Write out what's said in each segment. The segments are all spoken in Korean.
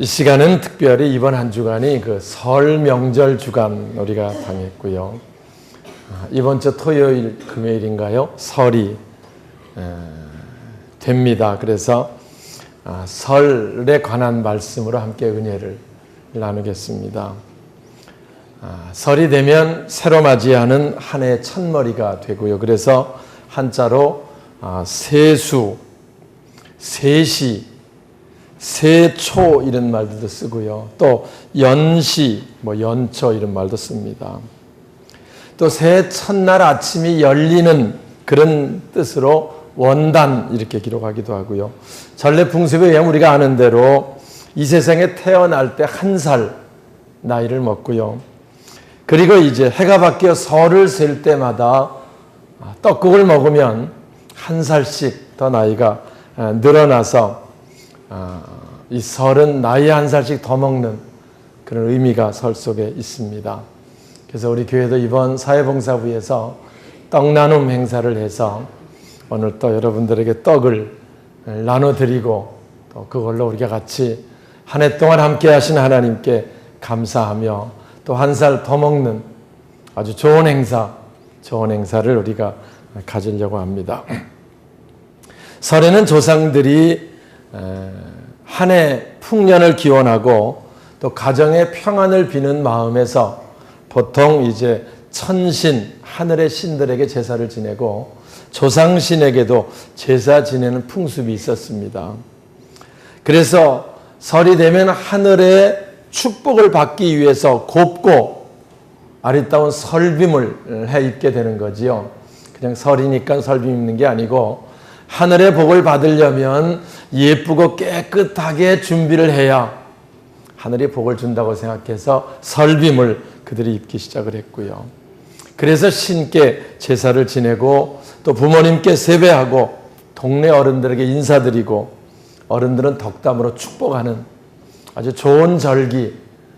이 시간은 특별히 이번 한 주간이 그 설 명절 주간 우리가 당했고요. 이번 주 토요일, 금요일인가요? 설이 됩니다. 그래서 설에 관한 말씀으로 함께 은혜를 나누겠습니다. 설이 되면 새로 맞이하는 한 해의 첫머리가 되고요. 그래서 한자로 세수, 세시, 세초 이런 말들도 쓰고요. 또 연시, 연초 이런 말도 씁니다. 또 새해 첫날 아침이 열리는 그런 뜻으로 원단 이렇게 기록하기도 하고요. 전래 풍습에 의하면 우리가 아는 대로 이 세상에 태어날 때 1살 나이를 먹고요. 그리고 이제 해가 바뀌어 설을 셀 때마다 떡국을 먹으면 1살씩 더 나이가 늘어나서 이 설은 나이 1살씩 더 먹는 그런 의미가 설 속에 있습니다. 그래서 우리 교회도 이번 사회봉사부에서 떡 나눔 행사를 해서 오늘 또 여러분들에게 떡을 나눠드리고 또 그걸로 우리가 같이 한 해 동안 함께 하신 하나님께 감사하며 또 1살 더 먹는 아주 좋은 행사를 우리가 가지려고 합니다. 설에는 조상들이 한 해 풍년을 기원하고 또 가정의 평안을 비는 마음에서 보통 이제 천신, 하늘의 신들에게 제사를 지내고 조상신에게도 제사 지내는 풍습이 있었습니다. 그래서 설이 되면 하늘의 축복을 받기 위해서 곱고 아리따운 설빔을 해 입게 되는 거지요. 그냥 설이니까 설빔 입는 게 아니고 하늘의 복을 받으려면 예쁘고 깨끗하게 준비를 해야 하늘이 복을 준다고 생각해서 설빔을 그들이 입기 시작을 했고요. 그래서 신께 제사를 지내고 또 부모님께 세배하고 동네 어른들에게 인사드리고 어른들은 덕담으로 축복하는 아주 좋은 절기,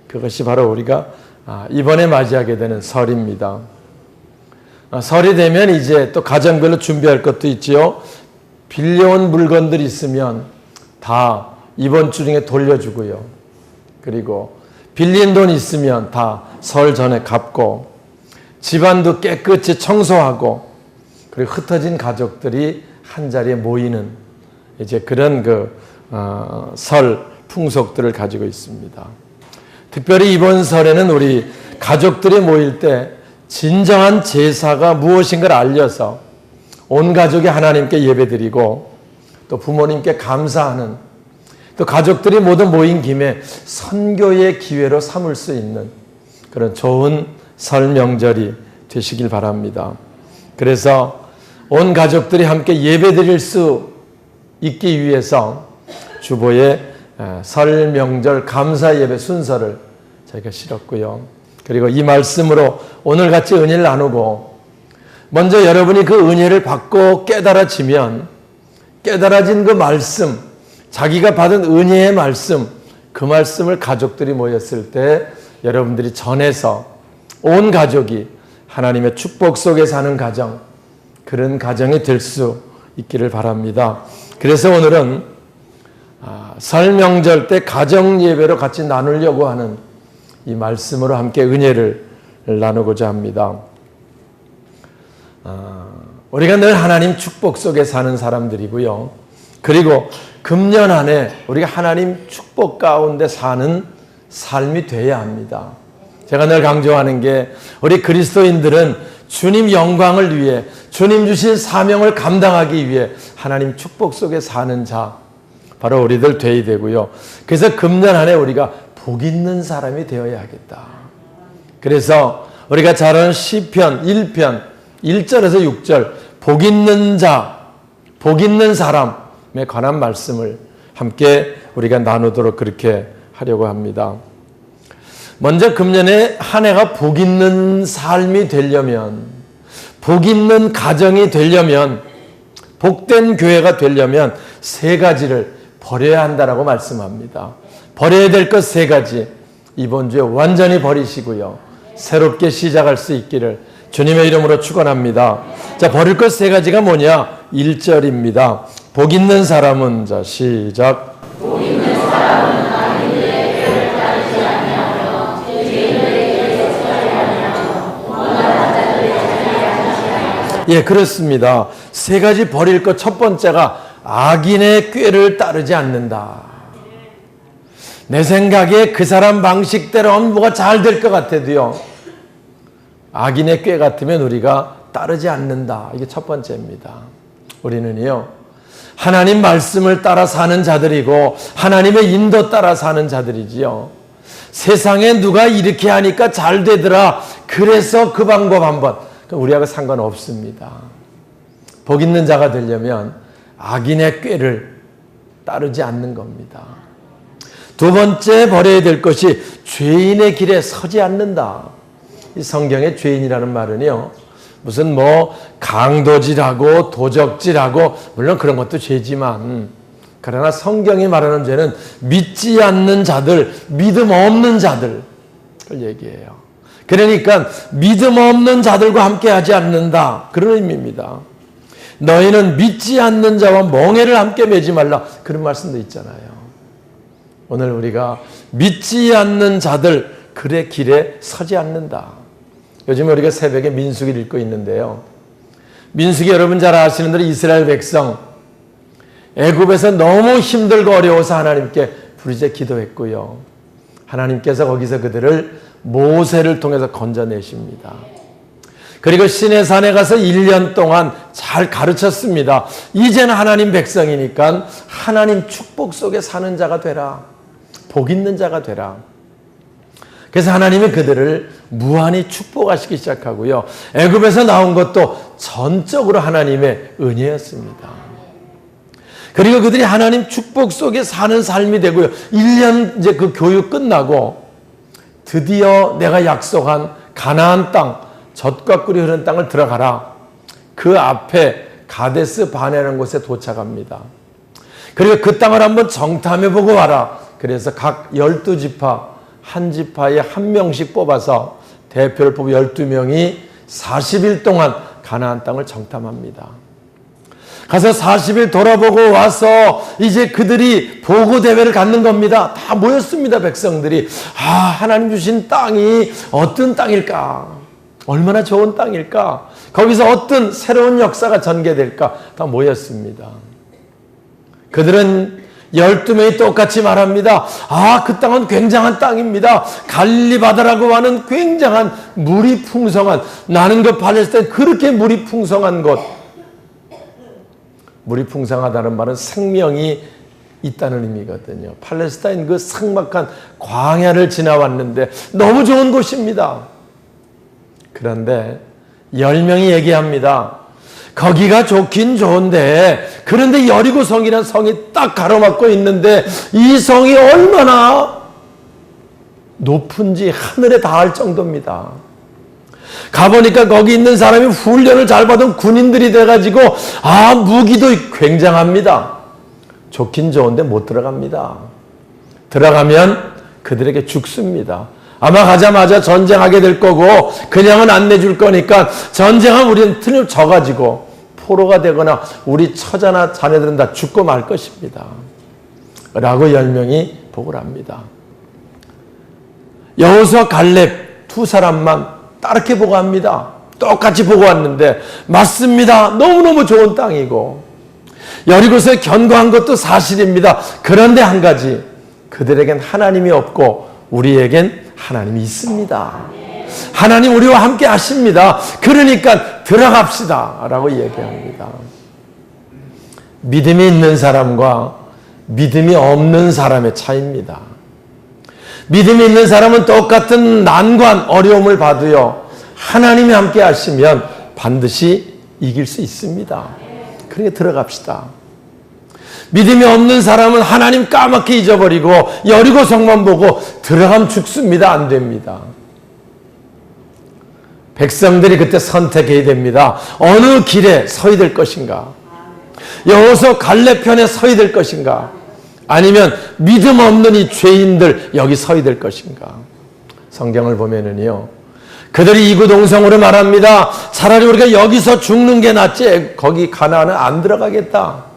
그것이 바로 우리가 이번에 맞이하게 되는 설입니다. 설이 되면 이제 또 가정별로 준비할 것도 있지요. 빌려온 물건들이 있으면 다 이번 주 중에 돌려주고요. 그리고 빌린 돈 있으면 다 설 전에 갚고 집안도 깨끗이 청소하고 그리고 흩어진 가족들이 한 자리에 모이는 이제 그런 설 풍속들을 가지고 있습니다. 특별히 이번 설에는 우리 가족들이 모일 때 진정한 제사가 무엇인가를 알려서 온 가족이 하나님께 예배드리고 또 부모님께 감사하는 또 가족들이 모두 모인 김에 선교의 기회로 삼을 수 있는 그런 좋은 설 명절이 되시길 바랍니다. 그래서 온 가족들이 함께 예배드릴 수 있기 위해서 주보에 설 명절 감사 예배 순서를 저희가 실었고요. 그리고 이 말씀으로 오늘 같이 은혜를 나누고 먼저 여러분이 그 은혜를 받고 깨달아지면 깨달아진 그 말씀, 자기가 받은 은혜의 말씀, 그 말씀을 가족들이 모였을 때 여러분들이 전해서 온 가족이 하나님의 축복 속에 사는 가정, 그런 가정이 될 수 있기를 바랍니다. 그래서 오늘은 설 명절 때 가정 예배로 같이 나누려고 하는 이 말씀으로 함께 은혜를 나누고자 합니다. 우리가 늘 하나님 축복 속에 사는 사람들이고요. 그리고 금년 한 해 우리가 하나님 축복 가운데 사는 삶이 돼야 합니다. 제가 늘 강조하는 게 우리 그리스도인들은 주님 영광을 위해 주님 주신 사명을 감당하기 위해 하나님 축복 속에 사는 자 바로 우리들 되어야 되고요. 그래서 금년 한 해 우리가 복 있는 사람이 되어야 하겠다. 그래서 우리가 잘 아는 시편 1편 1절에서 6절 복 있는 자, 복 있는 사람에 관한 말씀을 함께 우리가 나누도록 그렇게 하려고 합니다. 먼저 금년에 한 해가 복 있는 삶이 되려면, 복 있는 가정이 되려면, 복된 교회가 되려면 3가지를 버려야 한다라고 말씀합니다. 버려야 될 것 3가지 이번 주에 완전히 버리시고요. 새롭게 시작할 수 있기를 주님의 이름으로 축원합니다. 자, 버릴 것 3가지가 뭐냐? 1절입니다. 복 있는 사람은, 자, 시작. 복 있는 사람은 하나님의 예, 그렇습니다. 세 가지 버릴 것 첫 번째가 악인의 꾀를 따르지 않는다. 내 생각에 그 사람 방식대로 하면 뭐가 잘 될 것 같아도요, 악인의 꾀 같으면 우리가 따르지 않는다. 이게 첫 번째입니다. 우리는요, 하나님 말씀을 따라 사는 자들이고 하나님의 인도 따라 사는 자들이지요. 세상에 누가 이렇게 하니까 잘 되더라, 그래서 그 방법 한번, 우리하고 상관없습니다. 복 있는 자가 되려면 악인의 꾀를 따르지 않는 겁니다. 두 번째 버려야 될 것이 죄인의 길에 서지 않는다. 이 성경의 죄인이라는 말은요, 무슨 뭐 강도질하고 도적질하고, 물론 그런 것도 죄지만, 그러나 성경이 말하는 죄는 믿지 않는 자들, 믿음 없는 자들, 그걸 얘기해요. 그러니까 믿음 없는 자들과 함께 하지 않는다, 그런 의미입니다. 너희는 믿지 않는 자와 멍에를 함께 매지 말라, 그런 말씀도 있잖아요. 오늘 우리가 믿지 않는 자들, 그의 길에 서지 않는다. 요즘 우리가 새벽에 민수기를 읽고 있는데요, 민수기 여러분 잘 아시는 대로 이스라엘 백성 애굽에서 너무 힘들고 어려워서 하나님께 부르짖어 기도했고요, 하나님께서 거기서 그들을 모세를 통해서 건져내십니다. 그리고 시내산에 가서 1년 동안 잘 가르쳤습니다. 이제는 하나님 백성이니까 하나님 축복 속에 사는 자가 되라, 복 있는 자가 되라. 그래서 하나님이 그들을 무한히 축복하시기 시작하고요, 애굽에서 나온 것도 전적으로 하나님의 은혜였습니다. 그리고 그들이 하나님 축복 속에 사는 삶이 되고요, 1년 이제 그 교육 끝나고 드디어 내가 약속한 가나안 땅, 젖과 꿀이 흐르는 땅을 들어가라. 그 앞에 가데스 바네라는 곳에 도착합니다. 그리고 그 땅을 한번 정탐해보고 와라. 그래서 각 12지파 한 지파에 한 명씩 뽑아서 대표를 뽑아 12명이 40일 동안 가나안 땅을 정탐합니다. 가서 40일 돌아보고 와서 이제 그들이 보고대회를 갖는 겁니다. 다 모였습니다, 백성들이. 하나님 주신 땅이 어떤 땅일까? 얼마나 좋은 땅일까? 거기서 어떤 새로운 역사가 전개될까? 다 모였습니다. 그들은 12명이 똑같이 말합니다. 그 땅은 굉장한 땅입니다. 갈릴리 바다라고 하는 굉장한 물이 풍성한, 나는 그 팔레스타인 그렇게 물이 풍성한 곳. 물이 풍성하다는 말은 생명이 있다는 의미거든요. 팔레스타인 그 삭막한 광야를 지나왔는데 너무 좋은 곳입니다. 그런데 10명이 얘기합니다. 거기가 좋긴 좋은데, 그런데 여리고성이라는 성이 딱 가로막고 있는데 이 성이 얼마나 높은지 하늘에 닿을 정도입니다. 가보니까 거기 있는 사람이 훈련을 잘 받은 군인들이 돼가지고 무기도 굉장합니다. 좋긴 좋은데 못 들어갑니다. 들어가면 그들에게 죽습니다. 아마 가자마자 전쟁하게 될 거고 그냥은 안 내줄 거니까 전쟁하면 우리는 틀림 져가지고 포로가 되거나 우리 처자나 자녀들은 다 죽고 말 것입니다. 라고 10명이 보고를 합니다. 여호수아 갈렙 두 사람만 따르게 보고합니다. 똑같이 보고 왔는데 맞습니다. 너무너무 좋은 땅이고 여리고서에 견고한 것도 사실입니다. 그런데 한 가지, 그들에겐 하나님이 없고 우리에겐 하나님이 있습니다. 하나님 우리와 함께 하십니다. 그러니까 들어갑시다 라고 얘기합니다. 믿음이 있는 사람과 믿음이 없는 사람의 차이입니다. 믿음이 있는 사람은 똑같은 난관, 어려움을 봐도요, 하나님이 함께 하시면 반드시 이길 수 있습니다. 그러니까 들어갑시다. 믿음이 없는 사람은 하나님 까맣게 잊어버리고 여리고성만 보고 들어가면 죽습니다. 안 됩니다. 백성들이 그때 선택해야 됩니다. 어느 길에 서야 될 것인가? 여호수아 갈렙 편에 서야 될 것인가? 아니면 믿음 없는 이 죄인들 여기 서야 될 것인가? 성경을 보면은요, 그들이 이구동성으로 말합니다. 차라리 우리가 여기서 죽는 게 낫지 거기 가나안은 안 들어가겠다.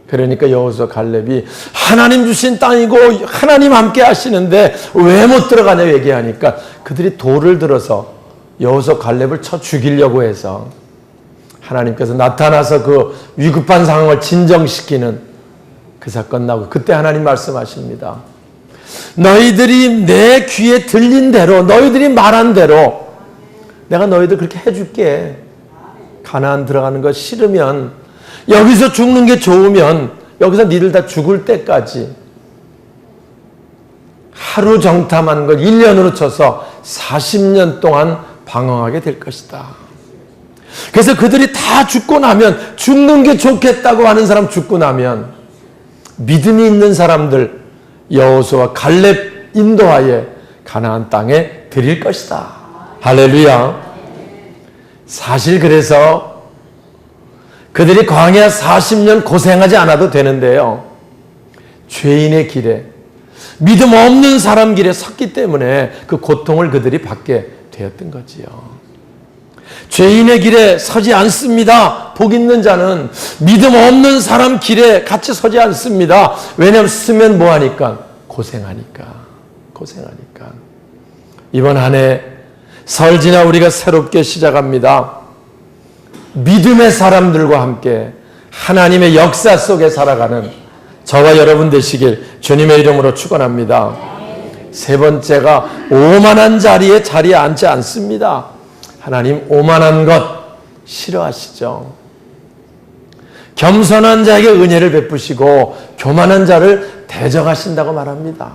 그러니까 여호수아 갈렙이 하나님 주신 땅이고 하나님 함께 하시는데 왜 못 들어가냐 얘기하니까 그들이 돌을 들어서 여호수아 갈렙을 쳐 죽이려고 해서 하나님께서 나타나서 그 위급한 상황을 진정시키는 그 사건 나오고, 그때 하나님 말씀하십니다. 너희들이 내 귀에 들린 대로, 너희들이 말한 대로 내가 너희들 그렇게 해줄게. 가나안 들어가는 거 싫으면, 여기서 죽는 게 좋으면 여기서 니들 다 죽을 때까지 하루 정탐한 걸 1년으로 쳐서 40년 동안 방황하게 될 것이다. 그래서 그들이 다 죽고 나면, 죽는 게 좋겠다고 하는 사람 죽고 나면 믿음이 있는 사람들 여호수아 갈렙 인도하에 가나안 땅에 드릴 것이다. 할렐루야. 사실 그래서 그들이 광야 40년 고생하지 않아도 되는데요, 죄인의 길에, 믿음 없는 사람 길에 섰기 때문에 그 고통을 그들이 받게 되었던 거지요. 죄인의 길에 서지 않습니다. 복 있는 자는 믿음 없는 사람 길에 같이 서지 않습니다. 왜냐하면 쓰면 뭐하니까? 고생하니까. 이번 한 해 설 지나 우리가 새롭게 시작합니다. 믿음의 사람들과 함께 하나님의 역사 속에 살아가는 저와 여러분 되시길 주님의 이름으로 축원합니다. 세 번째가 오만한 자리에 앉지 않습니다. 하나님 오만한 것 싫어하시죠. 겸손한 자에게 은혜를 베푸시고 교만한 자를 대적하신다고 말합니다.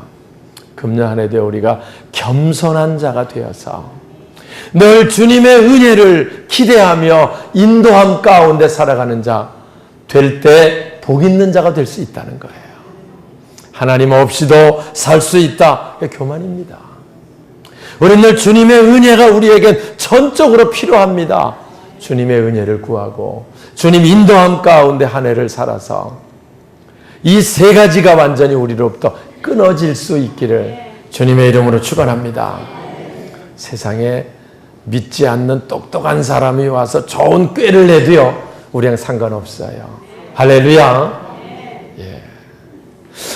금년 한 해 되어 우리가 겸손한 자가 되어서 늘 주님의 은혜를 기대하며 인도함 가운데 살아가는 자 될 때 복 있는 자가 될 수 있다는 거예요. 하나님 없이도 살 수 있다. 교만입니다. 우리는 늘 주님의 은혜가 우리에겐 전적으로 필요합니다. 주님의 은혜를 구하고 주님 인도함 가운데 한 해를 살아서 이 세 가지가 완전히 우리로부터 끊어질 수 있기를 주님의 이름으로 축원합니다. 세상에 믿지 않는 똑똑한 사람이 와서 좋은 꾀를 내도요, 우리랑 상관없어요. 할렐루야. 예.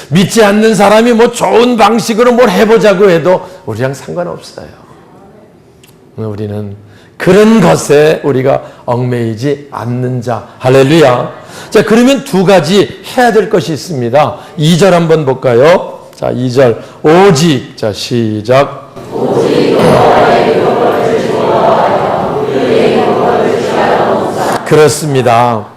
믿지 않는 사람이 뭐 좋은 방식으로 뭘 해보자고 해도 우리랑 상관없어요. 우리는 그런 것에 우리가 얽매이지 않는 자. 할렐루야. 자, 그러면 두 가지 해야 될 것이 있습니다. 2절 한번 볼까요? 자, 2절. 오직. 자, 시작. 오직 그렇습니다.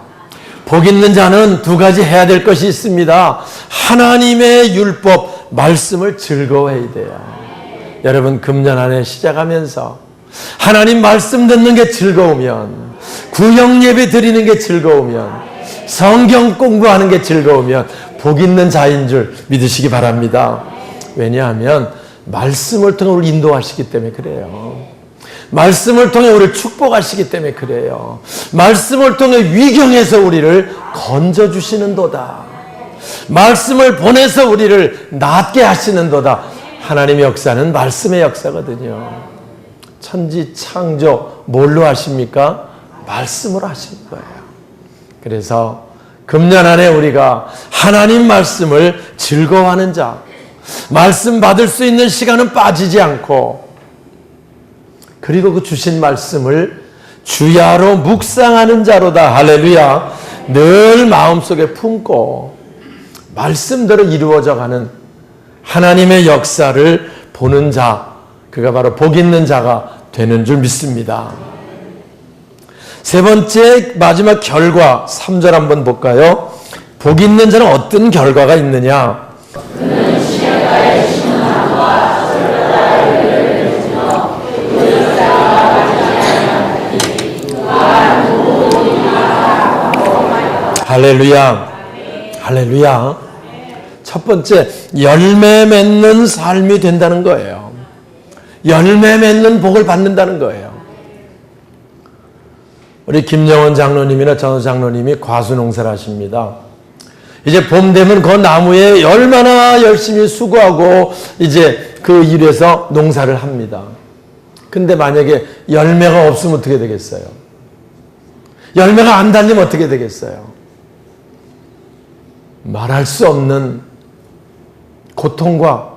복 있는 자는 두 가지 해야 될 것이 있습니다. 하나님의 율법, 말씀을 즐거워해야 돼요. 여러분, 금년 한 해 시작하면서 하나님 말씀 듣는 게 즐거우면, 구역 예배 드리는 게 즐거우면, 성경 공부하는 게 즐거우면 복 있는 자인 줄 믿으시기 바랍니다. 왜냐하면 말씀을 통해 우리를 인도하시기 때문에 그래요. 말씀을 통해 우리를 축복하시기 때문에 그래요. 말씀을 통해 위경에서 우리를 건져주시는도다. 말씀을 보내서 우리를 낫게 하시는도다. 하나님의 역사는 말씀의 역사거든요. 천지 창조 뭘로 하십니까? 말씀으로 하시는 거예요. 그래서 금년 안에 우리가 하나님 말씀을 즐거워하는 자, 말씀 받을 수 있는 시간은 빠지지 않고, 그리고 그 주신 말씀을 주야로 묵상하는 자로다. 할렐루야. 늘 마음속에 품고 말씀대로 이루어져 가는 하나님의 역사를 보는 자, 그가 바로 복 있는 자가 되는 줄 믿습니다. 세 번째 마지막 결과 3절 한번 볼까요? 복 있는 자는 어떤 결과가 있느냐? 할렐루야. 할렐루야. 첫 번째, 열매 맺는 삶이 된다는 거예요. 열매 맺는 복을 받는다는 거예요. 우리 김영원 장로님이나 전호 장로님이 과수 농사를 하십니다. 이제 봄 되면 그 나무에 얼마나 열심히 수고하고 이제 그 일에서 농사를 합니다. 근데 만약에 열매가 없으면 어떻게 되겠어요? 열매가 안 달리면 어떻게 되겠어요? 말할 수 없는 고통과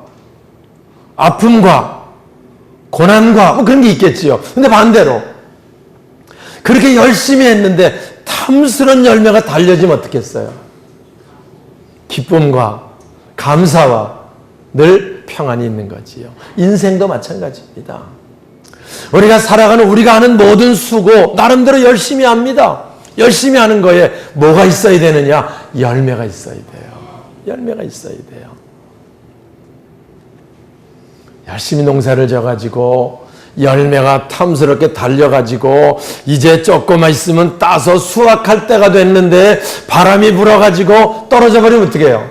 아픔과 고난과 뭐 그런 게 있겠지요. 근데 반대로 그렇게 열심히 했는데 탐스러운 열매가 달려지면 어떻겠어요? 기쁨과 감사와 늘 평안이 있는 거지요. 인생도 마찬가지입니다. 우리가 살아가는 우리가 하는 모든 수고 나름대로 열심히 합니다. 열심히 하는 거에 뭐가 있어야 되느냐? 열매가 있어야 돼요. 열매가 있어야 돼요. 열심히 농사를 져가지고 열매가 탐스럽게 달려가지고 이제 조금만 있으면 따서 수확할 때가 됐는데 바람이 불어가지고 떨어져 버리면 어떻게 해요?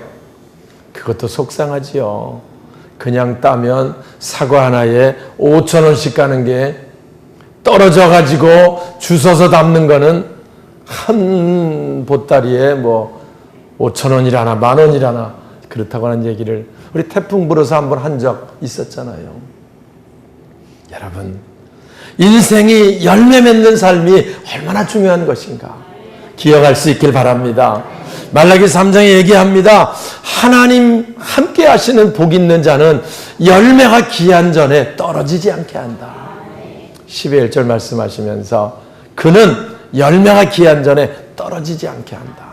그것도 속상하지요. 그냥 따면 사과 하나에 5,000원씩 가는 게 떨어져가지고 주워서 담는 거는 한 보따리에 뭐 5,000원이라나 10,000원이라나 그렇다고 하는 얘기를 우리 태풍 불어서 한번 한 적 있었잖아요. 여러분, 인생이 열매 맺는 삶이 얼마나 중요한 것인가 기억할 수 있길 바랍니다. 말라기 3장에 얘기합니다. 하나님 함께 하시는 복 있는 자는 열매가 기한 전에 떨어지지 않게 한다. 12절 1절 말씀하시면서 그는 열매가 기한 전에 떨어지지 않게 한다.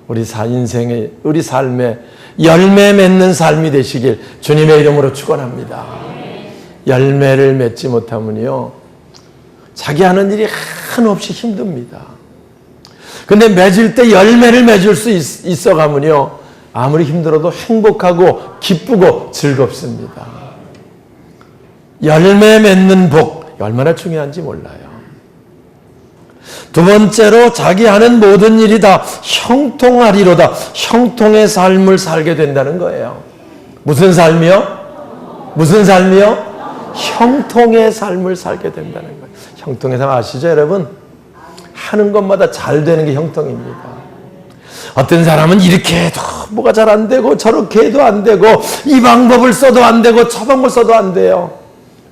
우리 인생의 우리 삶에 열매 맺는 삶이 되시길 주님의 이름으로 축원합니다. 열매를 맺지 못하면요 자기 하는 일이 한없이 힘듭니다. 근데 맺을 때 열매를 맺을 수 있어 가면요 아무리 힘들어도 행복하고 기쁘고 즐겁습니다. 열매 맺는 복 얼마나 중요한지 몰라요. 두 번째로 자기 하는 모든 일이 다 형통하리로다. 형통의 삶을 살게 된다는 거예요. 무슨 삶이요? 무슨 삶이요? 형통의 삶을 살게 된다는 거예요. 형통의 삶 아시죠 여러분? 하는 것마다 잘 되는 게 형통입니다. 어떤 사람은 이렇게 해도 뭐가 잘 안 되고 저렇게 해도 안 되고 이 방법을 써도 안 되고 저 방법을 써도 안 돼요.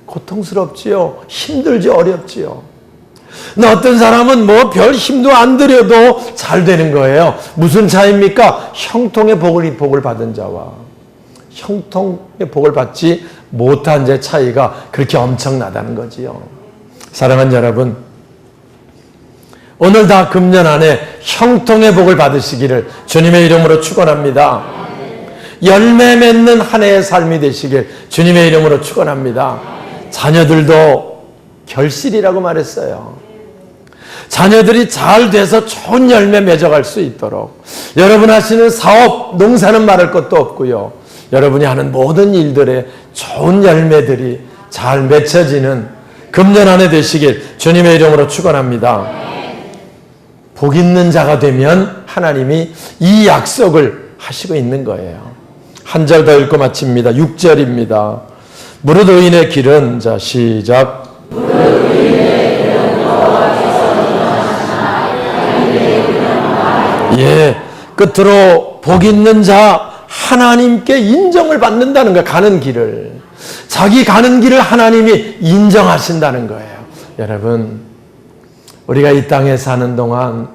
고통스럽지요. 힘들지 어렵지요. 근데 어떤 사람은 뭐 별 힘도 안 들여도 잘 되는 거예요. 무슨 차이입니까? 형통의 복을 받은 자와 형통의 복을 받지 못한 자의 차이가 그렇게 엄청나다는 거지요. 사랑하는 여러분, 오늘 다 금년 안에 형통의 복을 받으시기를 주님의 이름으로 축원합니다. 열매 맺는 한 해의 삶이 되시길 주님의 이름으로 축원합니다. 자녀들도 결실이라고 말했어요. 자녀들이 잘 돼서 좋은 열매 맺어갈 수 있도록 여러분 하시는 사업, 농사는 말할 것도 없고요. 여러분이 하는 모든 일들에 좋은 열매들이 잘 맺혀지는 금년 한 해 되시길 주님의 이름으로 축원합니다. 복 있는 자가 되면 하나님이 이 약속을 하시고 있는 거예요. 한 절 더 읽고 마칩니다. 6절입니다. 무릇 의인의 길은 자 시작. 무릇 의인의 길은 예, 끝으로 복 있는 자 하나님께 인정을 받는다는 거예요. 가는 길을 자기 가는 길을 하나님이 인정하신다는 거예요. 여러분, 우리가 이 땅에 사는 동안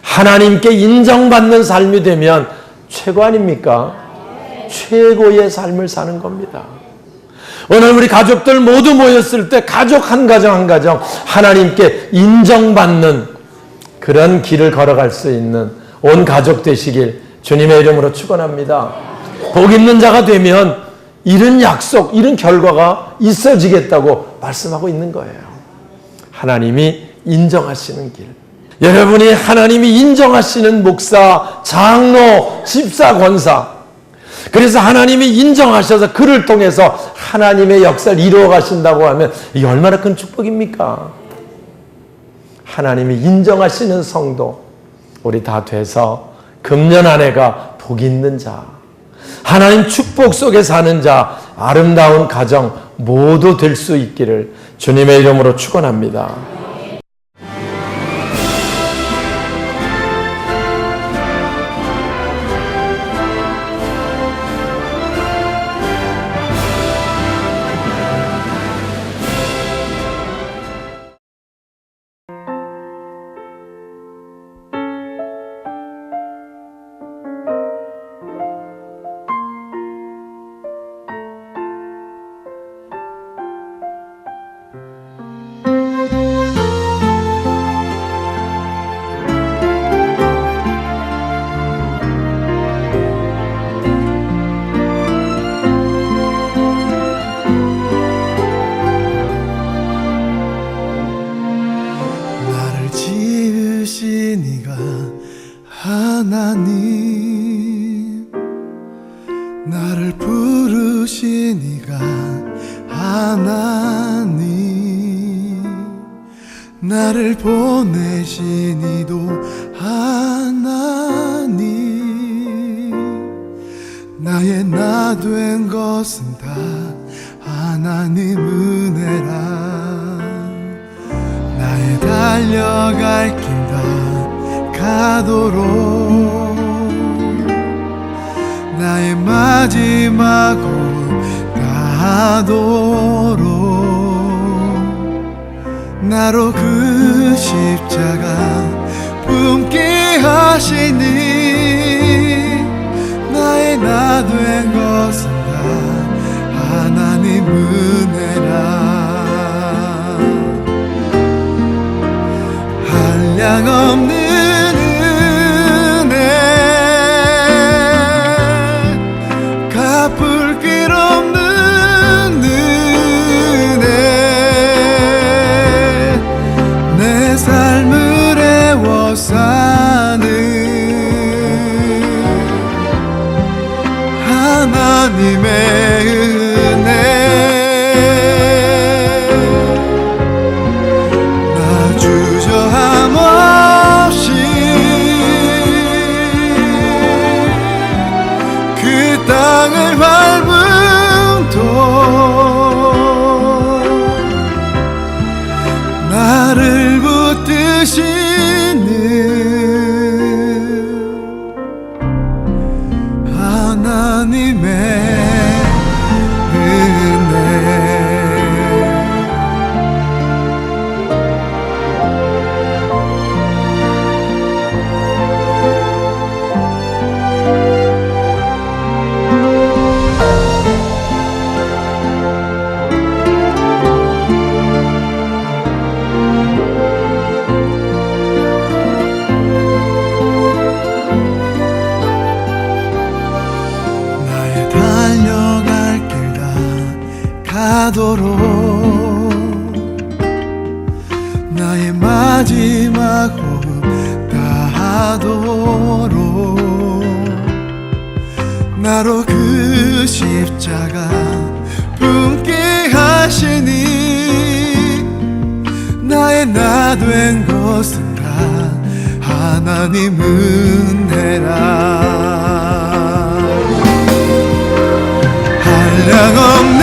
하나님께 인정받는 삶이 되면 최고 아닙니까? 최고의 삶을 사는 겁니다. 오늘 우리 가족들 모두 모였을 때 가족 한 가정 한 가정 하나님께 인정받는 그런 길을 걸어갈 수 있는 온 가족 되시길 주님의 이름으로 축원합니다. 복 있는 자가 되면 이런 약속, 이런 결과가 있어지겠다고 말씀하고 있는 거예요. 하나님이 인정하시는 길. 여러분이 하나님이 인정하시는 목사, 장로, 집사, 권사. 그래서 하나님이 인정하셔서 그를 통해서 하나님의 역사를 이루어 가신다고 하면 이게 얼마나 큰 축복입니까? 하나님이 인정하시는 성도, 우리 다 돼서 금년 한 해가 복 있는 자, 하나님 축복 속에 사는 자, 아름다운 가정 모두 될 수 있기를 주님의 이름으로 축원합니다. 부르신 이가 하나님, 나를 보내신 이도 하나님, 나의 나 된 것은 다 하나님 은혜라. 나의 달려갈 길 다 가도록, 나의 마지막 호흡 다하도록, 나로 그 십자가 품게 하시니, 나의 나 된 것은 다 하나님 은혜라. 한량없는 은혜, 갚을 길 없는 은혜, 내 삶을 애워싸는 하나님의 은혜. 나 주저함 없이 그 땅을 밟음도, 나를 붙드시는 하나님의 은혜. 나의 달려갈 길 다 가도록, 나의 마지막 호흡 다하도록, 나로 그 십자가 품게 하시니, 나의 나 된 것은 다 하나님 은혜라. 한량없는